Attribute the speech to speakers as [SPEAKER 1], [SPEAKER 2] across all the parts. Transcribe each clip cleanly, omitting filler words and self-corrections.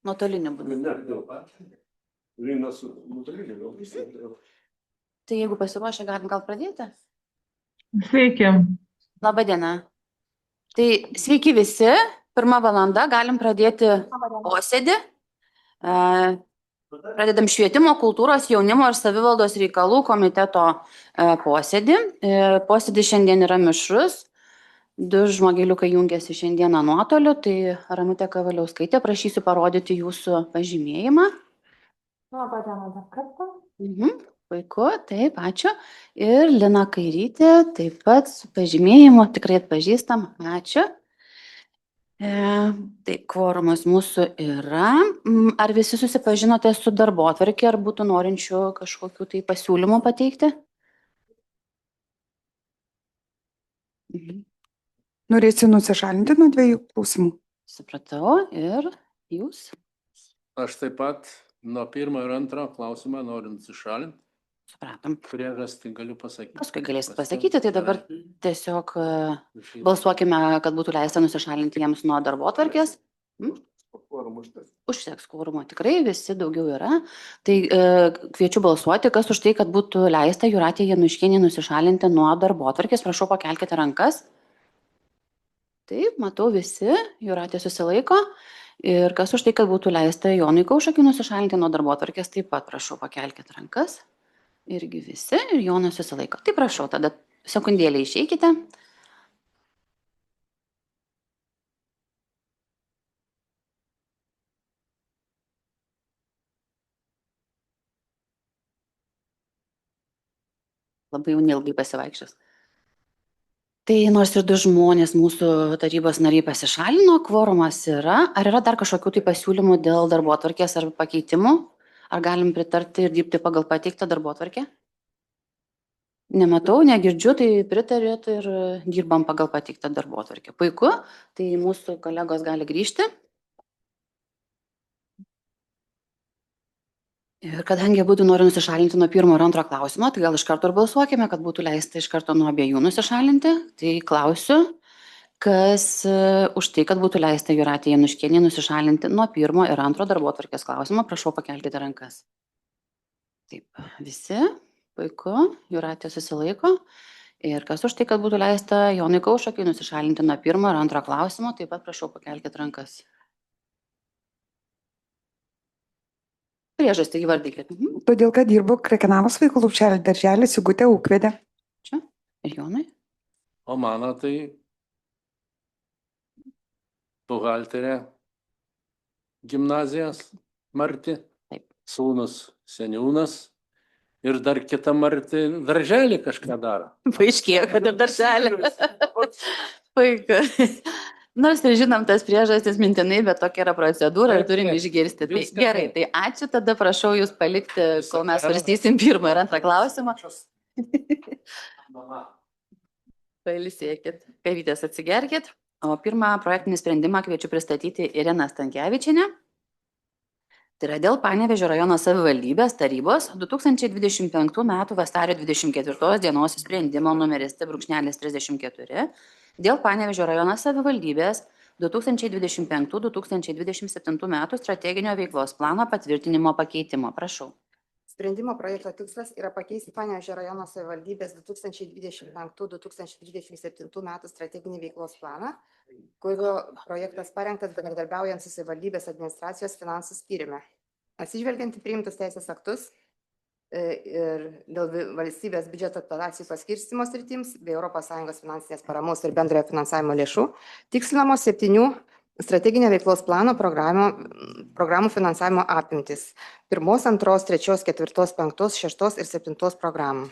[SPEAKER 1] Nuotoliniu būdu. Tai jeigu pasiruošę, galim gal pradėti?
[SPEAKER 2] Sveiki.
[SPEAKER 1] Labą dieną. Tai sveiki visi. 1 valanda galim pradėti posėdį. Pradedam švietimo, kultūros, jaunimo ir savivaldos reikalų komiteto posėdį. Posėdis šiandien yra mišrus. 2 žmogeliukai jungiasi šiandieną nuotoliu. Tai Ramutė Kavaliauskaitė, prašysiu parodyti jūsų pažymėjimą.
[SPEAKER 2] Labą dieną dar kartą.
[SPEAKER 1] Puiku, taip, ačiū. Ir Lina Kairytė, taip pat su pažymėjimu, tikrai atpažįstam, ačiū. Taip, kvorumas mūsų yra. Ar visi susipažinote su darbotvarke, ar būtų norinčių kažkokių tai pasiūlymų pateikti?
[SPEAKER 3] Norėsiu nusišalinti nuo 2 klausimų.
[SPEAKER 1] Supratau. Ir jūs?
[SPEAKER 4] Aš taip pat nuo 1 ir 2 klausimą noriu nusišalinti.
[SPEAKER 1] Supratom.
[SPEAKER 4] Priežastį galiu pasakyti.
[SPEAKER 1] Paskui galėsite pasakyti, tai dabar tiesiog balsuokime, kad būtų leista nusišalinti jiems nuo darbotvarkės. Užteks kvorumo, tikrai visi daugiau yra. Tai kviečiu balsuoti, kas už tai, kad būtų leista Jūratei Januškienei nusišalinti nuo darbotvarkės. Prašau, pakelkite rankas. Taip, matau visi, Jūratė susilaiko. Ir kas už tai, kad būtų leista Jonui Kaušakiui nusišalinti nuo darbotvarkės, taip pat prašau, pakelkite rankas. Irgi visi, ir Jonas susilaiko. Tai prašau, tada sekundėlę išeikite. Labai jau neilgai pasivaikščios. Tai nors ir 2 žmonės mūsų tarybos nariai pasišalino, kvorumas yra. Ar yra dar kažkokių tai pasiūlymų dėl darbotvarkės ar pakeitimų? Ar galim pritarti ir dirbti pagal pateiktą darbotvarkę? Nematau, negirdžiu, tai pritarėt ir dirbam pagal pateiktą darbotvarkę. Puiku, tai mūsų kolegos gali grįžti. Ir kadangi būtų noriu nusišalinti nuo 1 ir 2 klausimo, tai gal iš karto ir balsuokime, kad būtų leista iš karto nuo abiejų nusišalinti. Tai klausiu, kas už tai, kad būtų leista Jūratei Januškienei nusišalinti nuo 1 ir 2 darbotvarkės klausimo. Prašau, pakelkite rankas. Taip, visi. Puiku, Jūratė susilaiko. Ir kas už tai, kad būtų leista Jonui Kaušakiui nusišalinti nuo 1 ir 2 klausimo, taip pat prašau, pakelkite rankas. Priežastį įvardykit.
[SPEAKER 3] Todėl, kad dirbo Krekenavos vaikų lopšelio darželį Sigutė Ūkvedė.
[SPEAKER 1] Čia. Ir Jonai?
[SPEAKER 4] O mano tai buhalterė gimnazijos Marti, sūnus Seniūnas ir dar kita Marti darželį kažką daro.
[SPEAKER 1] Paaiškėjo, kad ir darželį. Puiku. Nors ir žinom tas priežastis mintinai, bet tokia yra procedūra ir turim išgirsti. Tai gerai, tai ačiū, tada prašau jūs palikti, kol mes svarstysim 1 ir 2 klausimą. Pailsėkit, kavytės atsigerkit. O 1 projektinį sprendimą kviečiu pristatyti Iriną Stankevičienę. Tai yra dėl Panevėžio rajono savivaldybės tarybos 2025 m. vasario 24 dienos sprendimo numeris T-34 dėl Panevėžio rajono savivaldybės 2025-2027 m. strateginio veiklos plano patvirtinimo pakeitimo. Prašau.
[SPEAKER 5] Sprendimo projekto tikslas yra pakeisti Panevėžio rajono savivaldybės 2025-2027 m. strateginį veiklos planą, kurio projektas parengtas bendradarbiaujant su savivaldybės administracijos finansų skyriumi. Atsižvelgiant į priimtus teisės aktus ir dėl valstybės biudžeto dotacijų paskirstymo sritims bei ES finansinės paramos ir bendrojo finansavimo lėšų, tikslinamos 7 strateginio veiklos plano programų finansavimo apimtis 1, 2, 3, 4, 5, 6 ir 7 programų.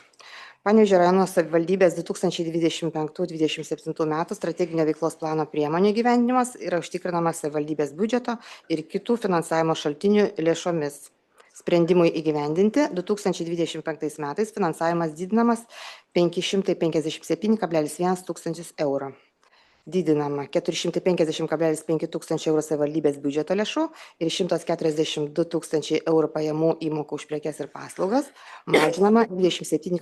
[SPEAKER 5] Panevėžio rajono savivaldybės 2025-2027 m. strateginio veiklos plano priemonių įgyvendinimas yra užtikrinamas savivaldybės biudžeto ir kitų finansavimo šaltinių lėšomis. Sprendimui įgyvendinti 2025 metais finansavimas didinamas 557,1 tūkstančius eurų. Didinama 450,5 tūkstančių eurų savivaldybės biudžeto lėšų ir 142 tūkstančiai eurų pajamų įmokų už prekes ir paslaugas, mažinama 27,1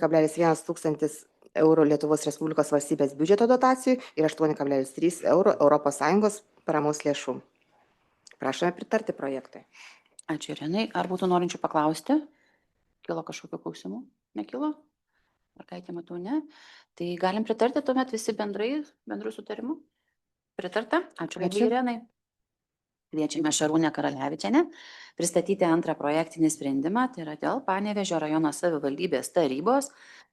[SPEAKER 5] tūkstantis eurų Lietuvos Respublikos valstybės biudžeto dotacijų ir 8,3 eurų ES paramos lėšų. Prašome pritarti projektui.
[SPEAKER 1] Ačiū, Irenai. Ar būtų norinčių paklausti? Kilo kažkokių klausimų? Nekilo? Mergaitė, matau, ne. Tai galim pritarti tuomet visi bendrų sutarimų? Pritarta? Ačiū labai,
[SPEAKER 5] Ačiū.
[SPEAKER 1] Irenai. Kviečiame Šarūnę Karalevičienę pristatyti antrą projektinį sprendimą, tai yra dėl Panevėžio rajono savivaldybės tarybos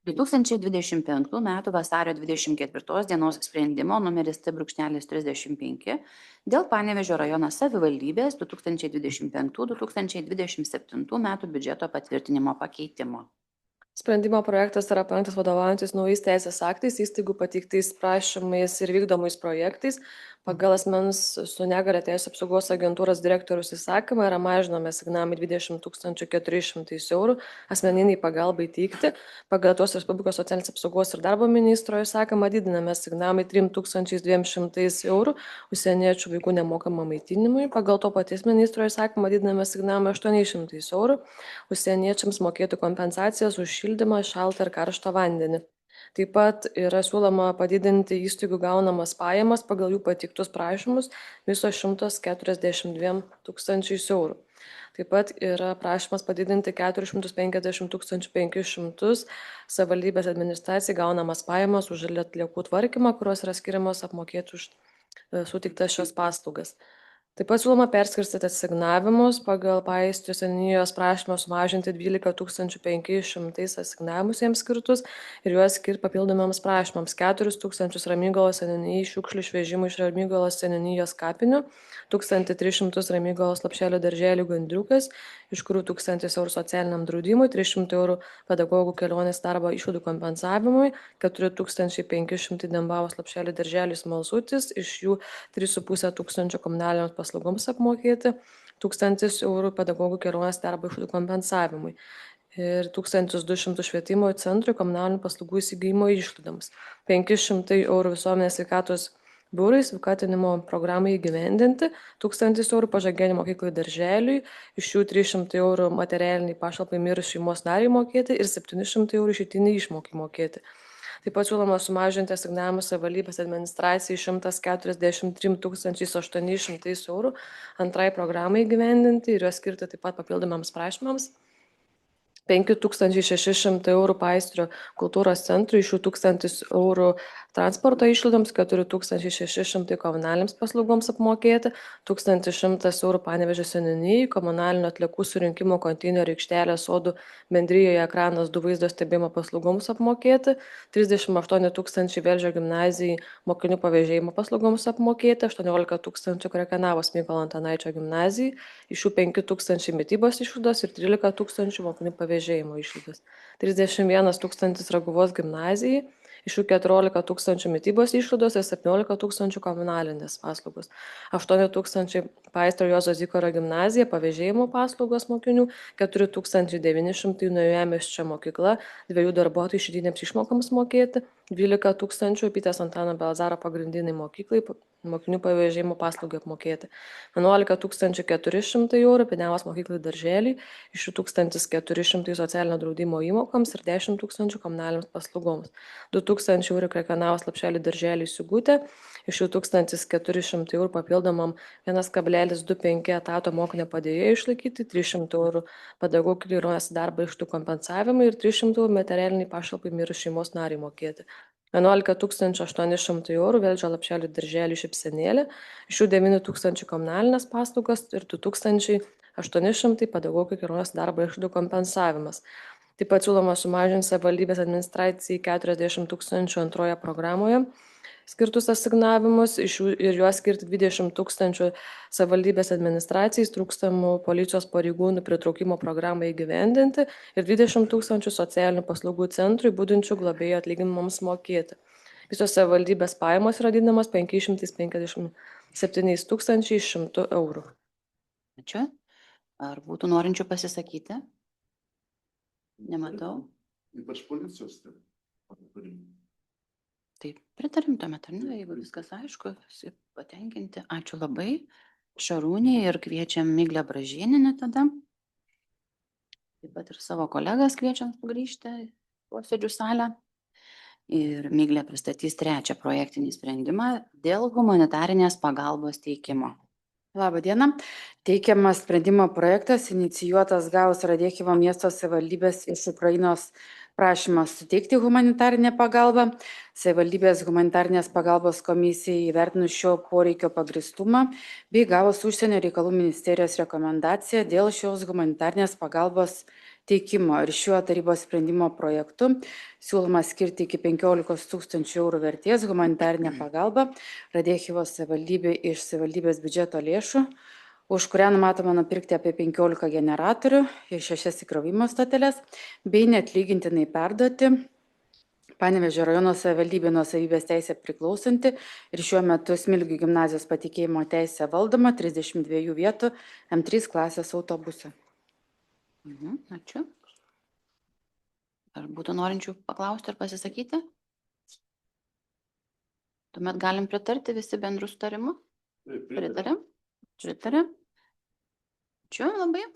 [SPEAKER 1] 2025 m. vasario 24 dienos sprendimo numeris T.35 dėl Panevėžio rajono savivaldybės 2025-2027 m. biudžeto patvirtinimo pakeitimo.
[SPEAKER 6] Sprendimo projektas yra parengtas vadovaujantis naujais teisės aktais, įstaigų pateiktais prašymais ir vykdomais projektais. Pagal asmens su negalia teisės apsaugos agentūros direktoriaus įsakymą yra mažinami asignavimai 20 400 eurų asmeniniai pagalbai teikti. Pagal Lietuvos Respublikos socialinės apsaugos ir darbo ministro įsakymą didinami asignavimai 3 200 eurų užsieniečių vaikų nemokamam maitinimui. Pagal to paties ministro įsakymą didinami asignavimai 800 eurų užsieniečiams mokėti kompensacijas už šildymą, šaltą ir karštą vandenį. Taip pat yra siūloma padidinti įstaigų gaunamas pajamas pagal jų pateiktus prašymus viso 142 000 eurų. Taip pat yra prašymas padidinti 450 500 savivaldybės administracijai gaunamas pajamas už atliekų tvarkymą, kurios yra skiriamos apmokėti už suteiktas šios paslaugas. Taip pat siūloma perskirstyti asignavimus pagal Paistijos seniūnijos prašymą sumažinti 12 500 asignavimus jiems skirtus ir juos skirti papildomiams prašymams 4 000 Ramygalos seniūnijai šiukšlių išvežimų iš Ramygalos seniūnijos kapinių, 1300 Ramygalos Lopšelio darželių Gandriukas, iš kurių 1000 eurų socialiniam draudimui, 300 eurų pedagogų kelionės darbo išlaidų kompensavimui, 4500 Dembavos Lopšelio darželių Smalsutis, iš jų 3500 komunaliniams paslaugoms apmokėti, 1000 eurų pedagogų kelionės darbo išlaidų kompensavimui ir 1200 švietimo centrui komunalinių paslaugų įsigijimo išlaidoms, 500 eurų visuomenės sveikatos biurai sveikatinimo programai įgyvendinti, 1000 eurų pažangėlių mokyklai darželiui, iš jų 300 eurų materialiniai pašalpai mirus šeimos nariai mokėti ir 700 eurų išeitiniai išmokai mokėti. Taip pat siūloma sumažinti asignavimus savivaldybės administracijai 143 800 eurų antrai programai įgyvendinti ir juos skirti taip pat papildomams prašymams. 5600 eurų Paistrio kultūros centrui, iš jų 1000 eurų transporto išlaidoms, 4600 komunaliniams paslaugoms apmokėti, 1100 eurų Panevėžio seniūnijai, komunalinių atliekų surinkimo konteinerių aikštelė sodų bendrijoje ekranas 2 vaizdo stebėjimo paslaugoms apmokėti, 38 000 Velžio gimnazijai mokinių pavėžėjimo paslaugoms apmokėti, 18 000 Krekenavos Mykolo Antanaičio gimnazijai, iš jų 5 000 mitybos išlaidos ir 13 000 mokinių pavėžėjimo išlaidos, 31 000 Raguvos gimnazijai, iš jų 14 000 mitybos išlaidos ir 17 000 komunalinės paslaugos, 8 000 Paistrio Juozo Zikaro gimnazija, pavėžėjimo paslaugos mokinių, 4 900 Naujamiesčio mokykla, 2 darbuotojų išeitinėms išmokoms mokėti, 12 000 Pytės Antano Belzaro pagrindiniai mokyklai, mokinių pavėžėjimo paslaugai apmokėti, 11 400 eurų Piniavos mokyklai darželiai, iš jų 1400 socialinio draudimo įmokoms ir 10 000 komunaliniams paslaugoms, 2000 eurų Krekenavos Lopšelio darželiai Sigutė, iš jų 1400 eurų papildomam 1,25 etato mokinio padėjėjai išlaikyti, 300 eurų pedagogų kelionės darbo išlaidų kompensavimui ir 300 eurų materialiniai pašalpai mirus šeimos nariai mokėti. 11 800 eurų Velžio Lopšelio darželių Šypsenėlė, iš jų 9 000 komunalinės paslaugos ir 2800 pedagogų kelionės darbo išlaidų kompensavimas. Taip pat siūloma sumažinti savivaldybės administracijai 40 000 antroje programoje skirtus asignavimus ir juos skirti 20 000 savivaldybės administracijai trūkstamų policijos pareigūnų pritraukimo programai įgyvendinti ir 20 000 socialinių paslaugų centrui budinčių globėjų atlyginimams mokėti. Visos savivaldybės pajamos yra didinamos 557 100 eurų.
[SPEAKER 1] Ačiū. Ar būtų norinčių pasisakyti? Nematau.
[SPEAKER 7] Ypač policijos.
[SPEAKER 1] Taip, pritarim tuomet, ar ne, jeigu viskas aišku, visi patenkinti. Ačiū labai Šarūnė ir kviečiam Miglę Bražėnienę tada. Taip pat ir savo kolegas kviečiam sugrįžti į posėdžių salę. Ir Miglė pristatys trečią projektinį sprendimą dėl humanitarinės pagalbos teikimo.
[SPEAKER 7] Labą dieną. Teikiamas sprendimo projektas inicijuotas gavus Radėchivo miesto savivaldybės iš Ukrainos prašymą suteikti humanitarinę pagalbą. Savivaldybės humanitarinės pagalbos komisijai įvertinus šio poreikio pagristumą bei gavus užsienio reikalų ministerijos rekomendaciją dėl šios humanitarinės pagalbos teikimo ir šiuo tarybos sprendimo projektu siūloma skirti iki 15 000 eurų vertės humanitarinę pagalbą Radėchivo savivaldybei iš savivaldybės biudžeto lėšų, už kurią numatoma nupirkti apie 15 generatorių ir 6 įkrovimo stoteles, bei neatlygintinai perduoti Panevėžio rajono savivaldybė nuosavybės teisė priklausanti ir šiuo metu Smilgių gimnazijos patikėjimo teisė valdoma 32 vietų M3 klasės autobusą.
[SPEAKER 1] Ačiū. Ar būtų norinčių paklausti ar pasisakyti? Tuomet galim pritarti visi bendrų sutarimu? Pritarėm? Pritarėm? Ačiū labai.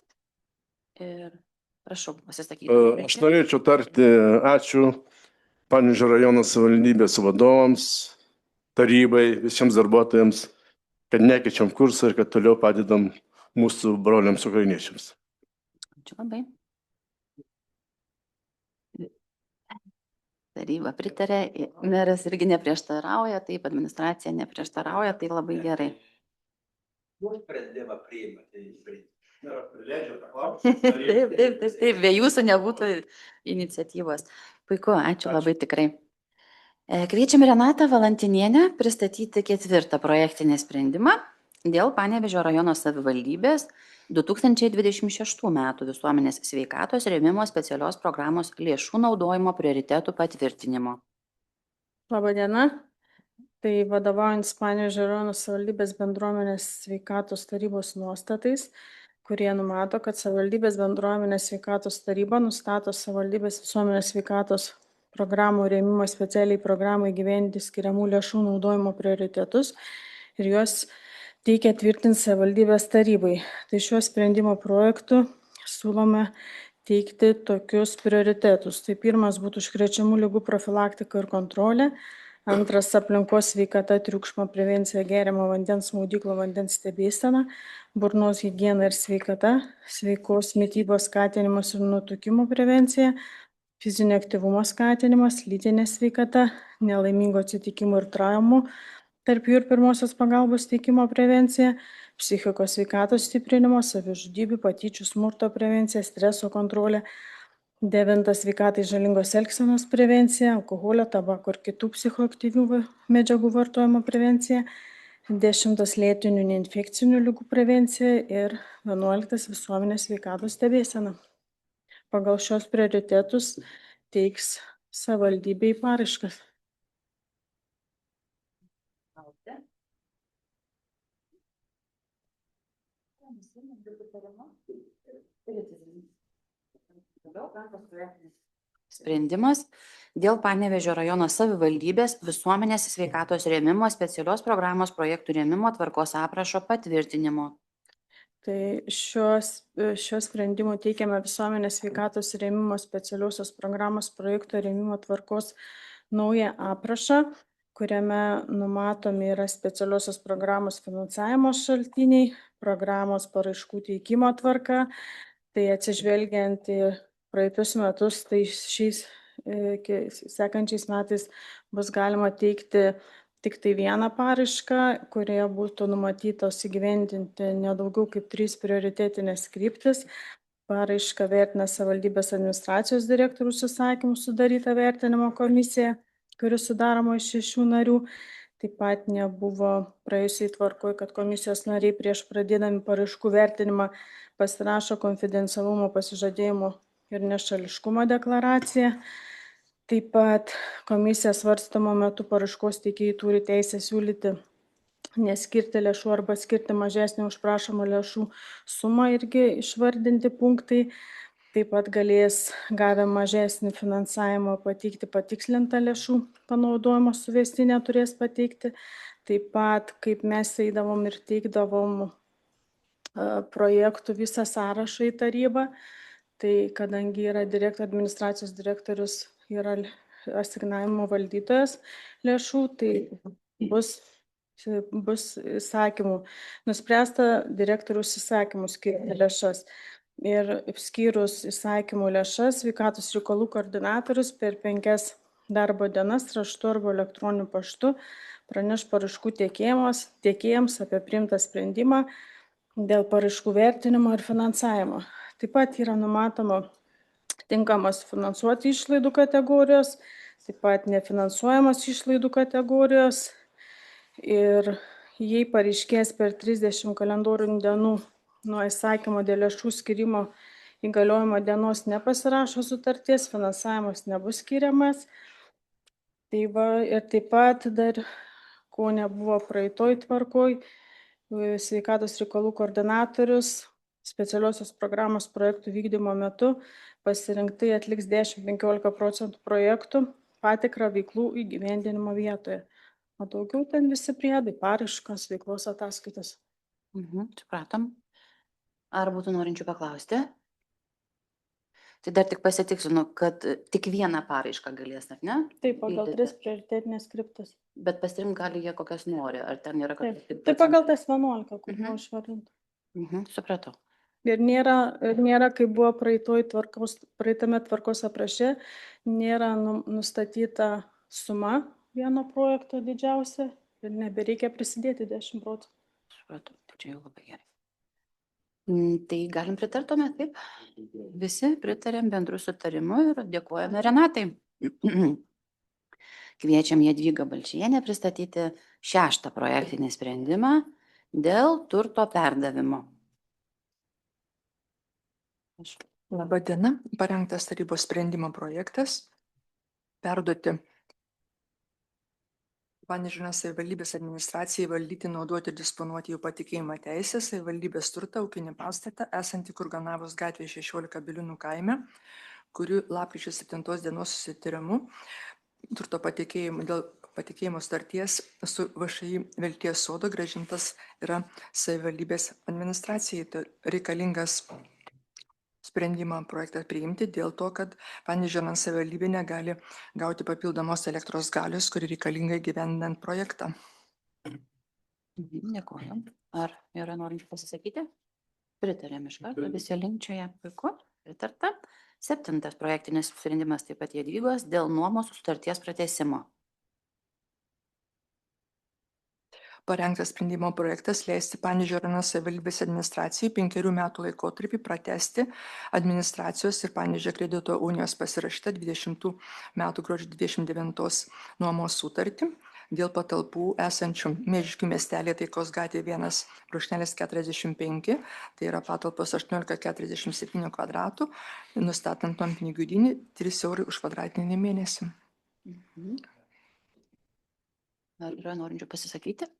[SPEAKER 1] Ir prašau pasisakyti.
[SPEAKER 8] Aš norėčiau tarti ačiū Panevėžio rajono savivaldybės vadovams, tarybai, visiems darbuotojams, kad nekeičiam kursą ir kad toliau padedam mūsų broliams ukrainiečiams.
[SPEAKER 1] Ačiū labai. Taryba pritarė, meras irgi neprieštarauja, taip administracija neprieštarauja, tai labai gerai. Taip, be jūsų nebūtų iniciatyvos. Puiku, ačiū labai tikrai. Kviečiam Renatą Valantinienę pristatyti 4. projektinį sprendimą dėl Panevėžio rajono savivaldybės 2026 metų visuomenės sveikatos rėmimo specialios programos lėšų naudojimo prioritetų patvirtinimo.
[SPEAKER 9] Labą dieną. Tai vadovaujantis Panevėžio rajono savivaldybės bendruomenės sveikatos tarybos nuostatais, kurie numato, kad savivaldybės bendruomenės sveikatos taryba nustato savivaldybės visuomenės sveikatos programų rėmimo specialiai programai įgyvendinti skiriamų lėšų naudojimo prioritetus ir juos teikia tvirtinti savivaldybės tarybai. Tai šiuo sprendimo projektu siūlome teikti tokius prioritetus. Tai pirmas būtų užkrečiamų ligų profilaktika ir kontrolė. Antras - aplinkos sveikata, triukšmo prevencija, geriamo vandens, maudyklo vandens stebėsena, burnos higiena ir sveikata, sveikos mitybos skatinimas ir nutukimo prevencija, fizinio aktyvumo skatinimas, lytinė sveikata, nelaimingų atsitikimų ir traumų, tarp jų ir pirmosios pagalbos teikimo prevencija, psichikos sveikatos stiprinimo, savižudybių, patyčių, smurto prevencija, streso kontrolė. 9. Sveikatai žalingos elgsenos prevencija, alkoholio, tabako ir kitų psichoaktyvių medžiagų vartojimo prevencija. 10. Lėtinių neinfekcinių ligų prevencija ir 11. Visuomenės sveikatos stebėsena. Pagal šios prioritetus teiks savivaldybei paraiškas.
[SPEAKER 1] Sprendimas dėl Panevėžio rajono savivaldybės visuomenės sveikatos rėmimo specialios programos projektų rėmimo tvarkos aprašo patvirtinimo.
[SPEAKER 9] Tai šiuo sprendimu teikiame visuomenės sveikatos rėmimo specialiosios programos projekto rėmimo tvarkos naują aprašą, kuriame numatomi yra specialiosios programos finansavimo šaltiniai, programos paraiškų teikimo tvarka. Tai atsižvelgiant į praeitus metus, tai šiais sekančiais metais bus galima teikti tik tai vieną paraišką, kurioje būtų numatytos įgyvendinti nedaugiau kaip 3 prioritetinės kryptis. Paraišką vertina savivaldybės administracijos direktoriaus įsakymu sudaryta vertinimo komisija, kuri sudaroma iš 6 narių. Taip pat nebuvo praėjusiai tvarkoj, kad komisijos nariai prieš pradėdami paraiškų vertinimą pasirašo konfidencialumo pasižadėjimo ir nešališkumo deklaraciją. Taip pat komisija svarstymo metu paraiškos teikėjai turi teisę siūlyti neskirti lėšų arba skirti mažesnį už prašomą lėšų sumą, irgi išvardinti punktai. Taip pat galės gavę mažesnį finansavimą pateikti patikslintą lėšų panaudojimo suvestinę turės pateikti. Taip pat, kaip mes eidavom ir teikdavom projektų visą sąrašą į tarybą, tai kadangi yra administracijos direktorius, yra asignavimo valdytojas lėšų, tai bus bus įsakymų. Nuspręsta direktoriaus įsakymų skirti lėšas. Ir skyrus įsakymų lėšas, sveikatos reikalų koordinatorius per 5 darbo dienas raštu arba elektroniniu paštu praneš paraiškų tiekėjams apie priimtą sprendimą dėl paraiškų vertinimo ir finansavimo. Taip pat yra numatoma tinkamas finansuoti išlaidų kategorijos, taip pat nefinansuojamos išlaidų kategorijos. Ir jei pareiškės per 30 kalendorinių dienų nuo įsakymo dėl lėšų skirimo įgaliojimo dienos nepasirašo sutarties, finansavimas nebus skiriamas. Tai va, ir taip pat dar, ko nebuvo praeitoj tvarkoj, sveikatos reikalų koordinatorius specialiosios programos projektų vykdymo metu pasirinktai atliks 10-15% projektų patikrą veiklų įgyvendinimo vietoje. O daugiau ten visi priedai, paraiškos, veiklos ataskaitos.
[SPEAKER 1] Supratom. Ar būtų norinčių paklausti? Tai dar tik pasitikslinu, kad tik vieną paraišką galės, ar ne?
[SPEAKER 9] Taip, pagal
[SPEAKER 1] Vykdyti.
[SPEAKER 9] 3 prioritetinės kryptis.
[SPEAKER 1] Bet pasirinkti gali jie kokias nori, ar ten yra
[SPEAKER 9] Taip,
[SPEAKER 1] kažkokie
[SPEAKER 9] tai pagal tas 11, kur
[SPEAKER 1] Mhm.
[SPEAKER 9] buvo išvardinta.
[SPEAKER 1] Supratau.
[SPEAKER 9] Ir nėra, kaip buvo praeitame tvarkos apraše, nėra nustatyta suma vieno projekto didžiausia ir nebereikia prisidėti 10%.
[SPEAKER 1] Supratau, tai čia jau labai gerai. Tai galim pritartume, taip? Visi pritarėm bendrų sutarimų ir dėkojame Renatai. Kviečiam Jadvygą Balčienę pristatyti 6. projektinį sprendimą dėl turto perdavimo.
[SPEAKER 10] Labą dieną. Parengtas tarybos sprendimo projektas perduoti Panevėžio savivaldybės administracijai valdyti, naudoti ir disponuoti jų patikėjimą teisę savivaldybės turtą ūkinį pastatą esantį Kurganavos gatvėje 16 Biliūnų kaime, kurių lapkričio 7 dienos susitarimu turto dėl patikėjimo starties su VŠI Vilties sodo grąžintas yra savivaldybės administracijai. Tai reikalingas sprendimą projektą priimti dėl to, kad Panevėžio savivaldybė negali gauti papildomos elektros galios, kuri reikalinga įgyvendinant projektą.
[SPEAKER 1] Dėkuoju. Ar yra norinčių pasisakyti? Pritarėm iš karto, visi linkčioje. Puiku, pritarta. 7. projektinis sprendimas taip pat Jadvygos dėl nuomos sutarties pratęsimo.
[SPEAKER 10] Parengtas sprendimo projektas leisti Panevėžio savivaldybės administracijai 5 metų laikotarpį pratęsti administracijos ir Panevėžio kredito unijos pasirašytą 20 metų gruodžio 29 nuomos sutartį dėl patalpų esančių Mėžiškių miestelėje Taikos gatvė 1/45, tai yra patalpos 18,47 kvadratų, nustatant nuompinigių dydį 3 eurai už kvadratinį mėnesį.
[SPEAKER 1] Ar yra norinčių pasisakyti?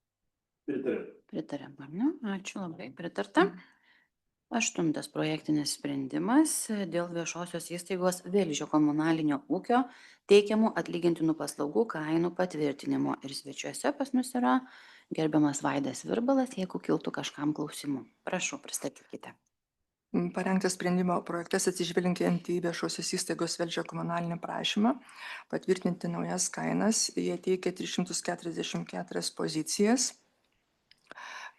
[SPEAKER 8] Pritarėm.
[SPEAKER 1] Pritarėm, ar ne? Ačiū labai, pritarta. 8. projektinis sprendimas dėl viešosios įstaigos Velžio komunalinio ūkio teikiamų atlygintinų paslaugų kainų patvirtinimo. Ir svečiuose pas mus yra gerbiamas Vaidas Virbalas, jeigu kiltų kažkam klausimų. Prašau, pristatykite.
[SPEAKER 10] Parengtas sprendimo projektas atsižvelgiant į viešosios įstaigos Velžio komunalinį prašymą patvirtinti naujas kainas. Jie teikia 344 pozicijas.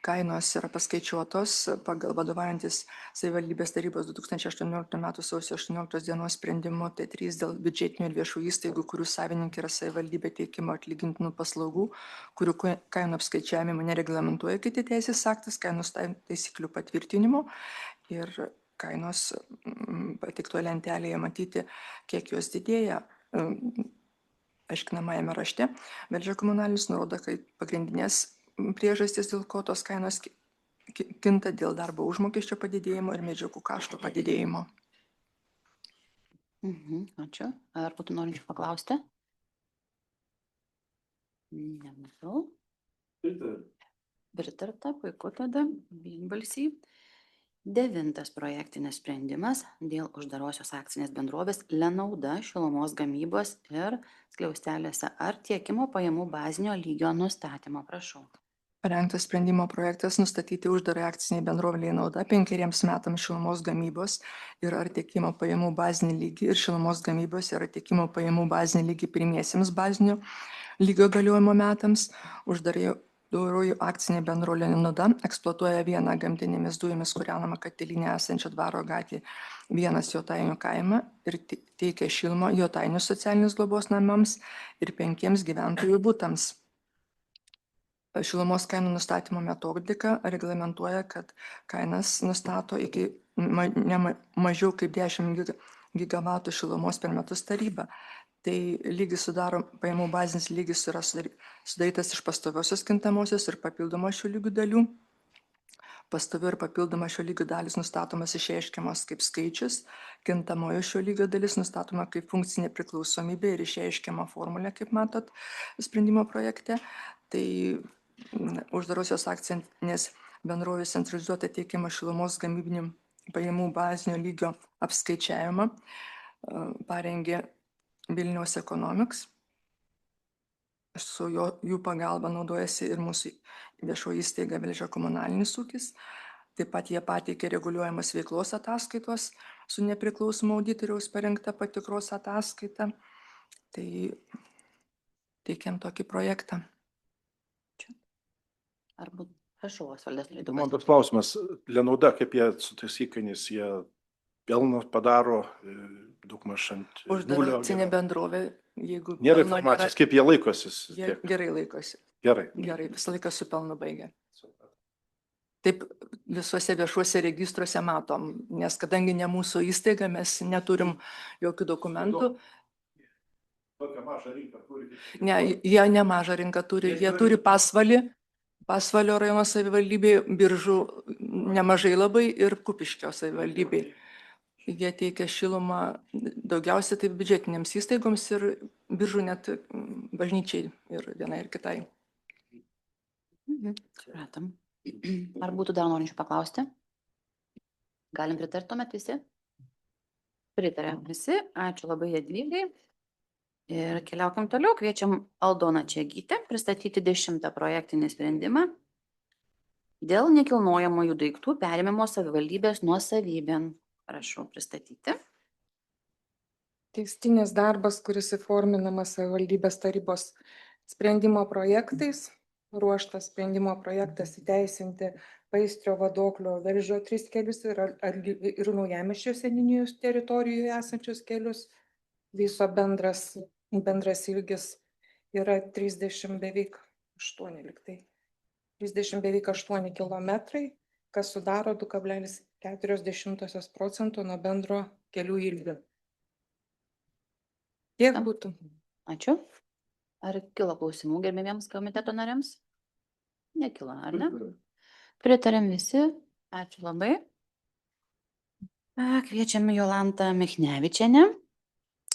[SPEAKER 10] Kainos yra paskaičiuotos pagal vadovaujantis savivaldybės tarybos 2018 m. sausio 18 dienos sprendimu, tai 3 dėl biudžetinių ir viešų įstaigų, kurių savininkai yra savivaldybė teikimo atlygintinų paslaugų, kurių kainų apskaičiavimą nereglamentuoja kiti teisės aktas, kainų taisyklių patvirtinimo ir kainos pateiktoje lentelėje matyti, kiek jos didėja. Aiškinamajame rašte Velžio komunalinis nurodo, kad pagrindinės priežastis, dėl ko tos kainos kinta dėl darbo užmokesčio padidėjimo ir medžiagų kaštų padidėjimo.
[SPEAKER 1] Ačiū. Ar būtų norinčių paklausti? Nematau. Pritarta, puiku tada, vienbalsiai. 9. projektinis sprendimas dėl uždarosios akcinės bendrovės Lenauda šilumos gamybos ir skliaustelėse ar tiekimo pajamų bazinio lygio nustatymo. Prašau.
[SPEAKER 10] Parengtas sprendimo projektas nustatyti uždarai akciniai bendrovei Lenauda 5 metams šilumos gamybos ir ar tiekimo pajamų bazinį lygį ir šilumos gamybos ir tiekimo pajamų bazinį lygį pirmiesiems bazinio lygio galiojimo metams, uždarai Taurųjų akcinė bendrovė Nuda eksploatuoja vieną gamtinėmis dujomis kūrenamą katilinę esančią Dvaro gatvėje 1 Jotainių kaimą ir teikia šilumą Jotainių socialinės globos namams ir 5 gyventojų butams. Šilumos kainų nustatymo metodika reglamentuoja, kad kainas nustato iki mažiau kaip 10 gigavatų šilumos per metus taryba. Tai lygis sudaro, pajamų bazinis lygis yra sudarytas iš pastoviosios kintamosios ir papildomos šių lygių dalių. Pastovi ir papildoma šio lygio dalis nustatomas išreiškiamas kaip skaičius, kintamojo šio lygio dalis nustatoma kaip funkcinė priklausomybė ir išreiškiama formulė, kaip matot sprendimo projekte. Tai uždarosios akcinės bendrovės centralizuota teikiama šilumos gamybinių pajamų bazinio lygio apskaičiavimą parengė Vilniaus Economics. Su jų pagalba naudojasi ir mūsų viešoji įstaiga Velžio komunalinis ūkis. Taip pat jie pateikė reguliuojamas veiklos ataskaitos su nepriklausomo auditoriaus parengta patikros ataskaita. Tai teikiam tokį projektą.
[SPEAKER 1] Arba prašau, Osvaldas Leidumas.
[SPEAKER 11] Man toks klausimas, Lenuda, kaip jie su tais įkainiais, jie pelno padaro daugmaž ant
[SPEAKER 10] Uždara akcinė bendrovė, jeigu
[SPEAKER 11] Nėra
[SPEAKER 10] pelno
[SPEAKER 11] informacijos, kaip jie laikosi.
[SPEAKER 10] Jie gerai laikosi.
[SPEAKER 11] Gerai.
[SPEAKER 10] Gerai, visą laiką su pelnu baigia. Taip visuose viešuose registruose matom, nes kadangi ne mūsų įstaiga, mes neturim jokių dokumentų.
[SPEAKER 11] Tokią mažą rinką turi.
[SPEAKER 10] Ne, jie nemažą rinką turi, jie turi Pasvalio rajono savivaldybėje, Biržų nemažai labai ir Kupiškio savivaldybėje. Jie teikia šilumą daugiausiai tai biudžetinėms įstaigoms ir Biržų net bažnyčiai ir vienai ir kitai.
[SPEAKER 1] Supratom. Ar būtų dar norinčių paklausti? Galim pritarti tuomet visi? Pritarė visi. Ačiū labai Jadvygai. Ir keliaukim toliau. Kviečiam Aldoną Čiagytę pristatyti 10 projektinį sprendimą dėl nekilnojamųjų daiktų perėmimo savivaldybės nuosavybėn. Prašau pristatyti.
[SPEAKER 3] Tęstinis darbas, kuris įforminamas savivaldybės tarybos sprendimo projektais. Ruoštas sprendimo projektas įteisinti Paistrio Vadoklio Velžio 3 kelius ir Naujamiesčio seniūnijos teritorijoje esančius kelius. Viso bendras ilgis yra 30 beveik 8 kilometrai, kas sudaro 2,4% nuo bendro kelių ilgio. Tiek būtų.
[SPEAKER 1] Ačiū. Ar kilo klausimų gerbėmiems komiteto nariams? Nekilo, ar ne? Pritarėm visi. Ačiū labai. Kviečiame Jolantą Michnevičienę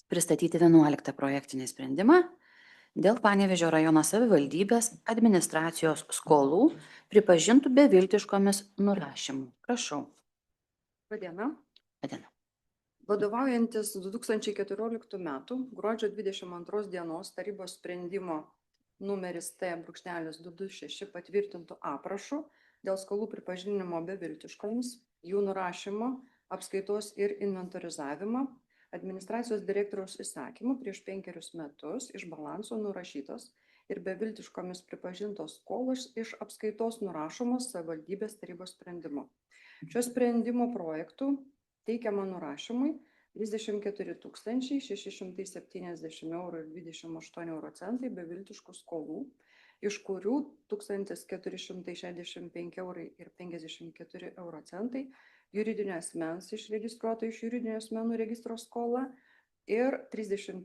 [SPEAKER 1] pristatyti 11 projektinį sprendimą dėl Panevėžio rajono savivaldybės administracijos skolų pripažintų beviltiškomis nurašymų. Prašau.
[SPEAKER 12] Labadiena.
[SPEAKER 1] Labadiena.
[SPEAKER 12] Vadovaujantis 2014 m. gruodžio 22 dienos tarybos sprendimo numeris T.226 patvirtintų aprašų dėl skolų pripažinimo beviltiškomis, jų nurašymo, apskaitos ir inventorizavimo, administracijos direktoriaus įsakymu prieš 5 metus iš balanso nurašytos ir beviltiškomis pripažintos skolos iš apskaitos nurašomos savivaldybės tarybos sprendimu. Šio sprendimo projektų teikiama nurašymui 34 670 eurų ir 28 euro centai beviltiškų skolų, iš kurių 1465 eurai ir 54 euro centai juridinio asmens išregistruoto iš juridinio asmenų registro skola ir 33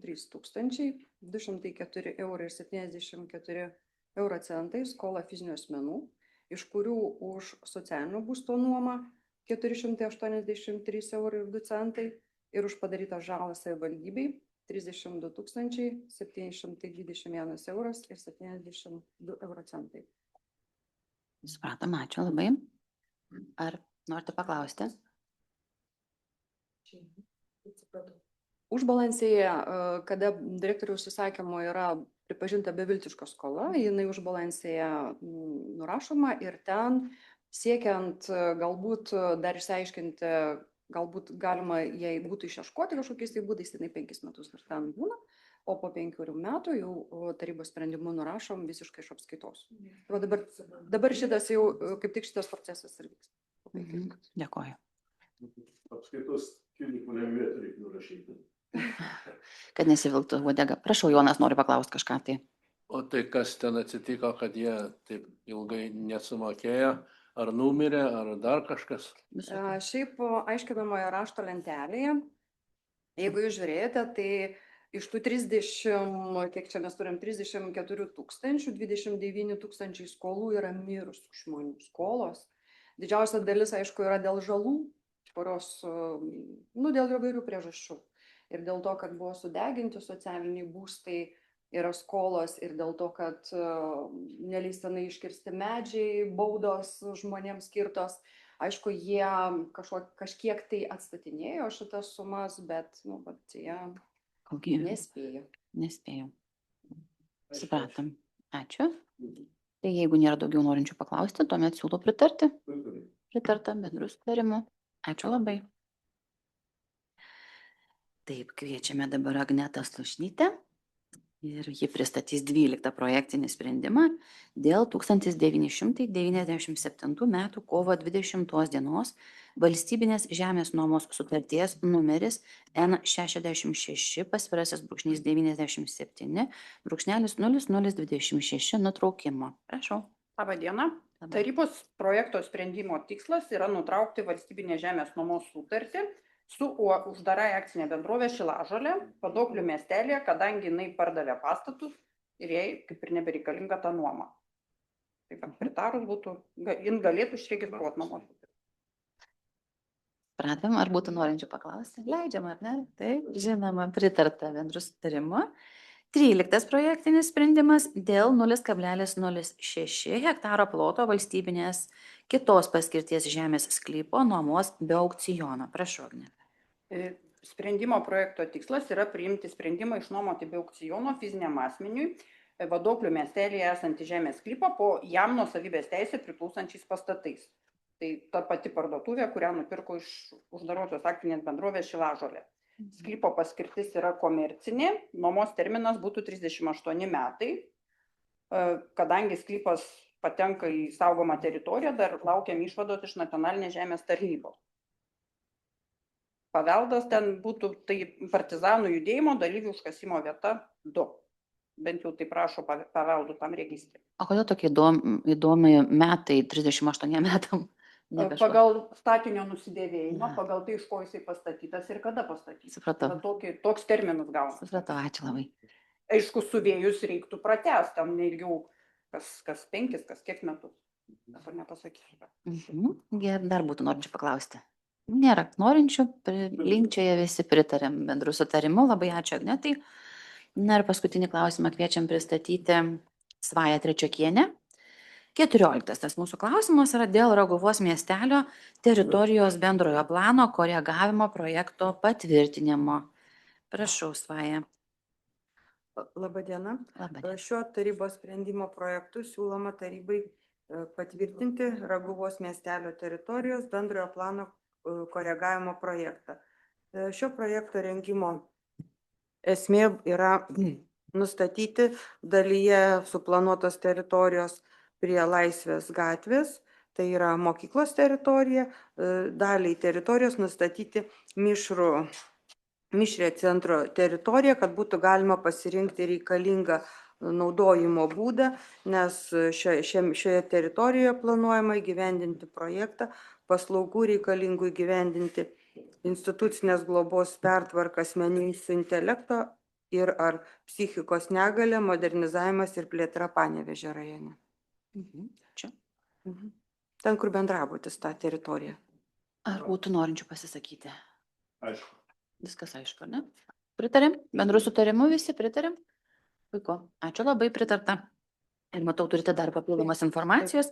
[SPEAKER 12] 204 eurai ir 74 euro centai skola fizinių asmenų, iš kurių už socialinio būsto nuomą 483 eurai ir 2 centai ir už padarytą žalą savivaldybei 32 721 euras ir 72 euro centai.
[SPEAKER 1] Supratom, ačiū labai. Ar norite paklausti?
[SPEAKER 12] Užbalansėje, kada direktoriaus įsakymu yra pripažinta beviltiška skola, jinai užbalansėje nurašoma ir ten siekiant galbūt dar išsiaiškinti, galbūt galima jai būtų išieškoti kažkokiais tai būdais, jinai 5 metus dar ten būna, o po 5 metų jau tarybos sprendimu nurašom visiškai iš apskaitos. Va dabar šitas jau, kaip tik šitas procesas ir vyks.
[SPEAKER 1] Dėkoju.
[SPEAKER 8] Apskaitos skyrių lengvėtų reikia nurašyti.
[SPEAKER 1] Kad nesivilktų uodega. Prašau, Jonas nori paklausti kažką tai.
[SPEAKER 4] O tai kas ten atsitiko, kad jie taip ilgai nesumokėjo? Ar numirė, ar dar kažkas?
[SPEAKER 12] Šiaip aiškinamojo rašto lentelėje, jeigu jūs žiūrėjote, tai iš tų 30, kiek čia mes turim, 34 tūkstančių, 29 tūkstančiai skolų yra mirusių žmonių skolos. Didžiausia dalis, aišku, yra dėl žalų, kurios, dėl įvairių priežasčių. Ir dėl to, kad buvo sudeginti socialiniai būstai, yra skolos, ir dėl to, kad neleistinai iškirsti medžiai, baudos žmonėms skirtos. Aišku, jie kažkiek tai atstatinėjo šitas sumas, bet jie nespėjo.
[SPEAKER 1] Nespėjau. Supratom. Ačiū. Tai jeigu nėra daugiau norinčių paklausti, tuomet siūlau pritarti. Pritarta bendru sutarimu. Ačiū labai. Taip, kviečiame dabar Agnetą Slušnytę ir ji pristatys 12 projektinį sprendimą dėl 1997 metų kovo 20 dienos valstybinės žemės nuomos sutarties numeris N66-97/0026 nutraukimo. Prašau.
[SPEAKER 13] Labą dieną. Tarybos projekto sprendimo tikslas yra nutraukti valstybinės žemės nuomos sutartį su uždarąja akcinė bendrovė Šilažolė, Vadoklių miestelėje, kadangi jinai pardavė pastatus ir jai kaip ir nebereikalinga ta nuoma. Taip pat pritarus būtų, jin galėtų išregistruoti nuomos sutartį.
[SPEAKER 1] Pratom, ar būtų norinčių paklausti? Leidžiama, ar ne? Taip, žinoma, pritarta bendru sutarimu. 13 projektinis sprendimas dėl 0,06 hektaro ploto valstybinės kitos paskirties žemės sklypo nuomos be aukciono. Prašau, Agneta.
[SPEAKER 13] Sprendimo projekto tikslas yra priimti sprendimą išnuomoti be aukciono fiziniam asmeniui Vadoklių miestelėje esantį žemės sklypą po jam nuosavybės teisė priklausančiais pastatais. Tai ta pati parduotuvė, kurią nupirko iš uždarosios akcinės bendrovės Šilažolė. Sklypo paskirtis yra komercinė, nuomos terminas būtų 38 metai. Kadangi sklypas patenka į saugomą teritoriją, dar laukiam išvados iš nacionalinės žemės tarnybos. Paveldas ten būtų tai partizanų judėjimo dalyvių užkasimo vieta 2. Bent jau tai prašo paveldų tam registrui.
[SPEAKER 1] O kodėl tokie įdomi metai 38 metam?
[SPEAKER 13] Pagal statinio nusidėvėjimą, pagal tai, iš ko jisai pastatytas ir kada pastatytas.
[SPEAKER 1] Supratau.
[SPEAKER 13] Toks terminas gauna.
[SPEAKER 1] Supratau, ačiū labai.
[SPEAKER 13] Aišku, suvėjus reiktų pratęsti, tam neilgiau kas 5, kas kiek metus. Dabar nepasakysiu.
[SPEAKER 1] Dar būtų norinčių paklausti. Nėra norinčių, linkčioje visi pritarėm bendru sutarimu. Labai ačiū, Agnetai. Na ir paskutinį klausimą kviečiam pristatyti Svają Trečiokienę. 14. Mūsų klausimas yra dėl Raguvos miestelio teritorijos bendrojo plano koregavimo projekto patvirtinimo. Prašau, Svaja.
[SPEAKER 14] Labadiena. Šiuo tarybos sprendimo projektu siūloma tarybai patvirtinti Raguvos miestelio teritorijos bendrojo plano koregavimo projektą. Šio projekto rengimo esmė yra nustatyti dalyje suplanuotos teritorijos prie Laisvės gatvės, tai yra mokyklos teritorija, daliai teritorijos nustatyti mišrią centro teritoriją, kad būtų galima pasirinkti reikalingą naudojimo būdą, nes šioje teritorijoje planuojama įgyvendinti projektą, paslaugų reikalingų įgyvendinti institucinės globos pertvarką asmenims su intelekto ir ar psichikos negalia, modernizavimas ir plėtra Panevėžio rajone.
[SPEAKER 1] Ačiū.
[SPEAKER 14] Ten, kur bendrabutis tą teritoriją.
[SPEAKER 1] Ar būtų norinčių pasisakyti?
[SPEAKER 8] Aišku.
[SPEAKER 1] Viskas aišku, ne? Pritarėm? Bendru sutarimu visi pritarėm? Puiku. Ačiū, labai pritarta. Ir matau, turite dar papildomas informacijos.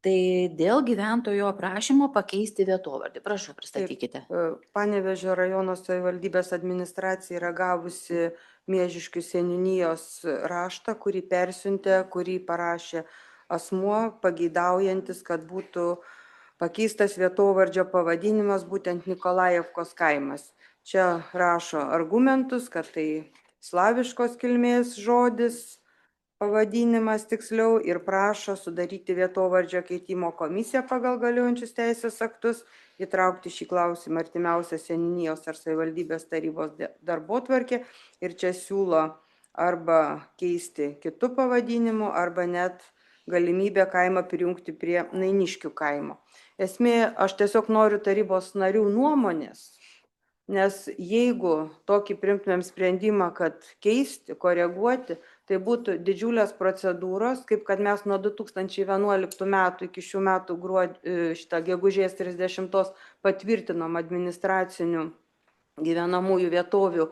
[SPEAKER 1] Tai dėl gyventojo prašymo pakeisti vietovardį. Prašau, pristatykite.
[SPEAKER 14] Panevėžio rajono savivaldybės administracija yra gavusi Miežiškių seniūnijos raštą, kurį persiuntė, kurį parašė asmuo, pageidaujantis, kad būtų pakeistas vietovardžio pavadinimas būtent Nikolajevkos kaimas. Čia rašo argumentus, kad tai slaviškos kilmės žodis, pavadinimas tiksliau, ir prašo sudaryti vietovardžio keitimo komisiją pagal galiojančius teisės aktus, įtraukti šį klausimą artimiausią seniūnijos ar savivaldybės tarybos darbotvarkę ir čia siūlo arba keisti kitų pavadinimų, arba net galimybę kaimą prijungti prie Nainiškių kaimo. Esmė, aš tiesiog noriu tarybos narių nuomonės, nes jeigu tokį priimtumėm sprendimą, kad keisti, koreguoti, tai būtų didžiulės procedūros, kaip kad mes nuo 2011 metų iki šių metų gegužės 30 patvirtinom administracinių gyvenamųjų vietovių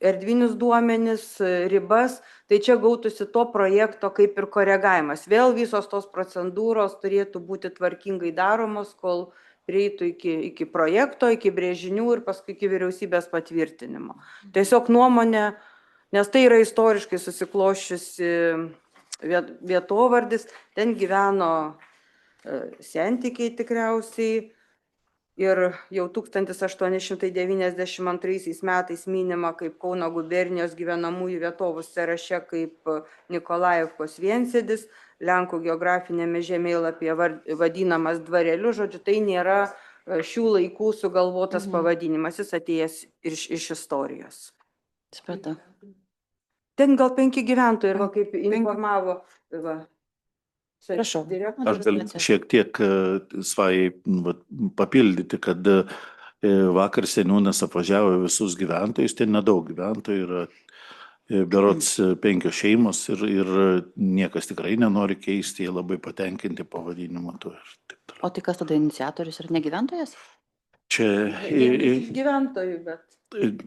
[SPEAKER 14] erdvinius duomenis, ribas, tai čia gautųsi to projekto kaip ir koregavimas. Vėl visos tos procedūros turėtų būti tvarkingai daromos, kol prieitų iki projekto, iki brėžinių ir paskui iki vyriausybės patvirtinimo. Tiesiog nuomonė, nes tai yra istoriškai susikloščiusi vietovardis, ten gyveno sentikiai tikriausiai ir jau 1892 metais minima kaip Kauno gubernijos gyvenamųjų vietovų sąraše kaip Nikolajevkos viensėdis, Lenkų geografinėme žemėlapyje vadinamas dvareliu, žodžiu, tai nėra šių laikų sugalvotas pavadinimas, jis atėjęs iš istorijos.
[SPEAKER 1] Supratau.
[SPEAKER 14] Ten gal 5 gyventojai, ir kaip informavo.
[SPEAKER 1] Prašau.
[SPEAKER 15] Aš galiu šiek tiek svajai papildyti, kad vakar seniūnas apvažiavo visus gyventojus, ten nedaug gyventojų yra, berods 5 šeimos ir niekas tikrai nenori keisti, jie labai patenkinti pavadinimu.
[SPEAKER 1] O tai kas tada iniciatorius ir negyventojas?
[SPEAKER 15] Čia
[SPEAKER 14] Gyventojų, bet.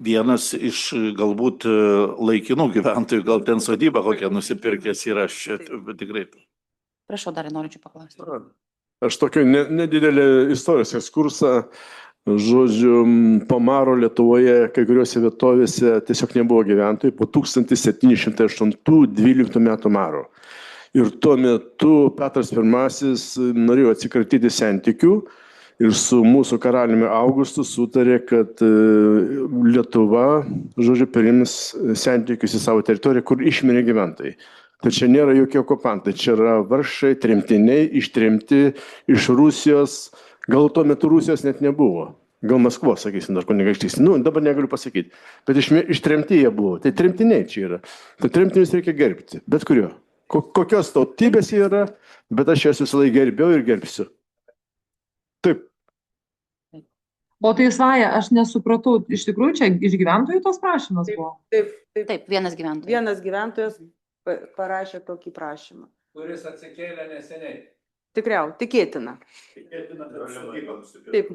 [SPEAKER 15] Vienas iš galbūt laikinų gyventojų, gal ten sodybą kokią nusipirkęs yra, aš tikrai.
[SPEAKER 1] Prašau, dar norinčių paklausti.
[SPEAKER 8] Aš tokį nedidelį istorijos ekskursą, žodžiu, po maro Lietuvoje kai kuriuose vietovėse tiesiog nebuvo gyventojų po 1708-12 metų maro. Ir tuo metu Petras I norėjo atsikratyti sentikių ir su mūsų karaliumi Augustu sutarė, kad Lietuva, žodžiu, perims sentikius į savo teritoriją, kur išmirė gyventojai. Tai čia nėra jokie okupantai, čia yra vargšai, tremtiniai, ištremti iš Rusijos, gal tuo metu Rusijos net nebuvo. Gal Maskvos, sakysim, dar kunigaikštystė. Dabar negaliu pasakyti. Bet ištremti jie buvo. Tai tremtiniai čia yra. Tai tremtinius reikia gerbti. Bet kurio. Kokios tautybės jie yra, bet aš jas visą laiką gerbiau ir gerbsiu. Taip.
[SPEAKER 2] O tai Svaja, aš nesupratau, iš tikrųjų čia iš gyventojų tos prašymas buvo?
[SPEAKER 1] Taip, vienas gyventojas.
[SPEAKER 14] Vienas gyventojas parašė tokį prašymą.
[SPEAKER 4] Kuris atsikėlė neseniai.
[SPEAKER 14] Tikriau, tikėtina. Taip.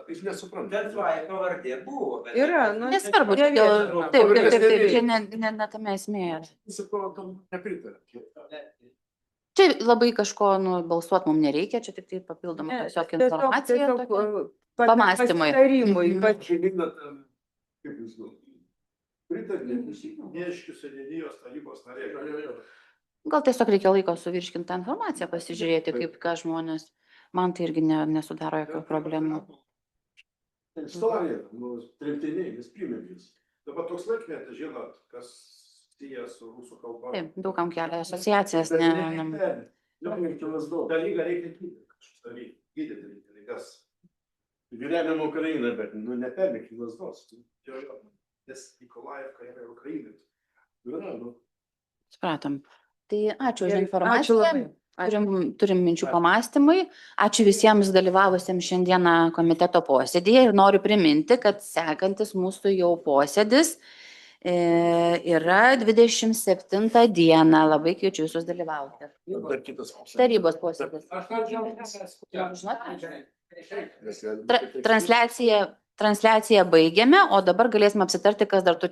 [SPEAKER 8] Jis nesupranta.
[SPEAKER 16] Bet Svaja pavardė buvo.
[SPEAKER 14] Yra,
[SPEAKER 1] nesvarbu, taip, čia ne tame esmė. Čia labai kažko balsuoti mums nereikia, čia tik tai papildoma tiesiog informacija. Pamąstymai. Gal tiesiog reikia laiko suvirškinti tą informaciją, pasižiūrėti, kaip ką žmonės. Man tai irgi nesudaro jokių problemų.
[SPEAKER 8] Istorija, tremtiniai, vis primėgis. Dabar toks laikmetis, žinot, kas siejas su rusų kalba.
[SPEAKER 1] Taip, daugam kelia asociacijas.
[SPEAKER 8] Dalyką reikia gydyti ligas. Gyvenimo Ukraina, bet nepermėkime lasdos. Nes Nikolajevka yra Ukraina.
[SPEAKER 1] Supratom. Tai ačiū už informaciją. Turim minčių pamąstymui. Ačiū visiems dalyvavusiems šiandieną komiteto posėdėje ir noriu priminti, kad sekantis mūsų jau posėdis yra 27 dieną. Labai kviečiu visus dalyvauti. Tarybos posėdis. Transliaciją baigiame, o dabar galėsime apsitarti, kas dar turi